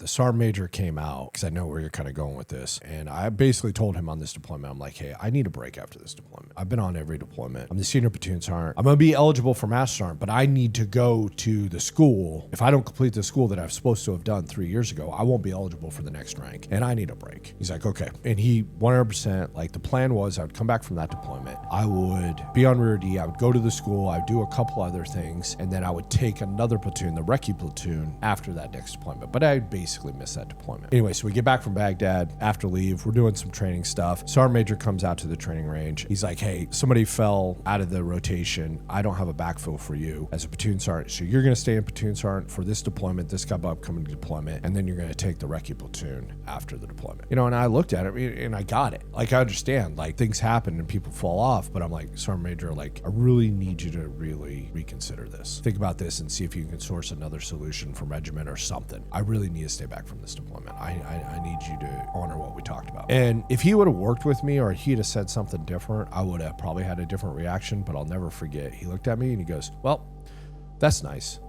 the sergeant major came out, because I know where you're kind of going with this. And I basically told him on this deployment, I'm like, hey, I need a break after this deployment. I've been on every deployment. I'm the senior platoon sergeant. I'm going to be eligible for master sergeant, but I need to go to the school. If I don't complete the school that I was supposed to have done 3 years ago, I won't be eligible for the next rank. And I need a break. He's like, okay. And he 100%, like the plan was I would come back from that deployment. I would be on rear D. I would go to the school. I would do a couple other things. And then I would take another platoon, the recce platoon, after that next deployment. But I basically missed that deployment. Anyway, so we get back from Baghdad after leave. We're doing some training stuff. Sergeant major comes out to the training range. He's like, hey, somebody fell out of the rotation. I don't have a backfill for you as a platoon sergeant. So you're going to stay in platoon sergeant for this deployment, this upcoming deployment, and then you're going to take the recce platoon after the deployment. You know, and I looked at it and I got it. Like, I understand, like, things happen and people fall off, but I'm like, sergeant major, like, I really need you to really reconsider this. Think about this and see if you can source another solution from regiment or something. I really need to stay back from this deployment. I need you to honor what we talked about. And if he would have worked with me or he'd have said something different, I would have probably had a different reaction, but I'll never forget. He looked at me and he goes, well, that's nice.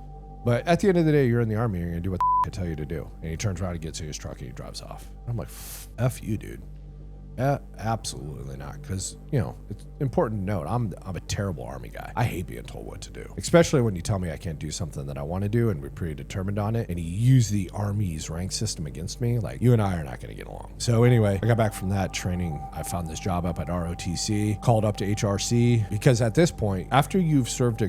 But at the end of the day, you're in the Army, you're going to do what I tell you to do. And he turns around and gets in his truck and he drives off. I'm like, F you, dude. Absolutely not. Because, you know, it's important to note, I'm a terrible Army guy. I hate being told what to do, especially when you tell me I can't do something that I want to do and we're pretty determined on it. And he used the Army's rank system against me. Like, you and I are not going to get along. So anyway, I got back from that training. I found this job up at ROTC, called up to HRC, because at this point, after you've served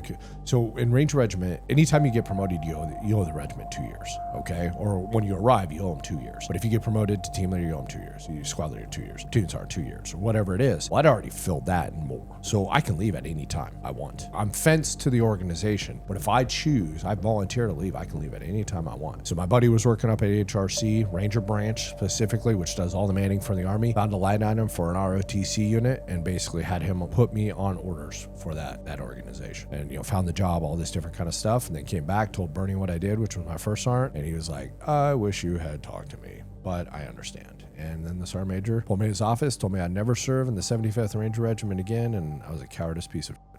so in Ranger Regiment, anytime you get promoted, you owe the regiment 2 years, okay? Or when you arrive, you owe them 2 years. But if you get promoted to team leader, you owe them 2 years. You squad leader 2 years. Are 2 years or whatever it is. Well, I'd already filled that and more. So I can leave at any time I want. I'm fenced to the organization, but if I choose, I volunteer to leave, I can leave at any time I want. So my buddy was working up at HRC, Ranger Branch specifically, which does all the manning for the Army, found a line item for an ROTC unit and basically had him put me on orders for that organization. And, you know, found the job, all this different kind of stuff, and then came back, told Bernie what I did, which was my first sergeant, and he was like, I wish you had talked to me, but I understand. And then the sergeant major pulled me in his office, told me I'd never serve in the 75th Ranger Regiment again, and I was a cowardice piece of shit.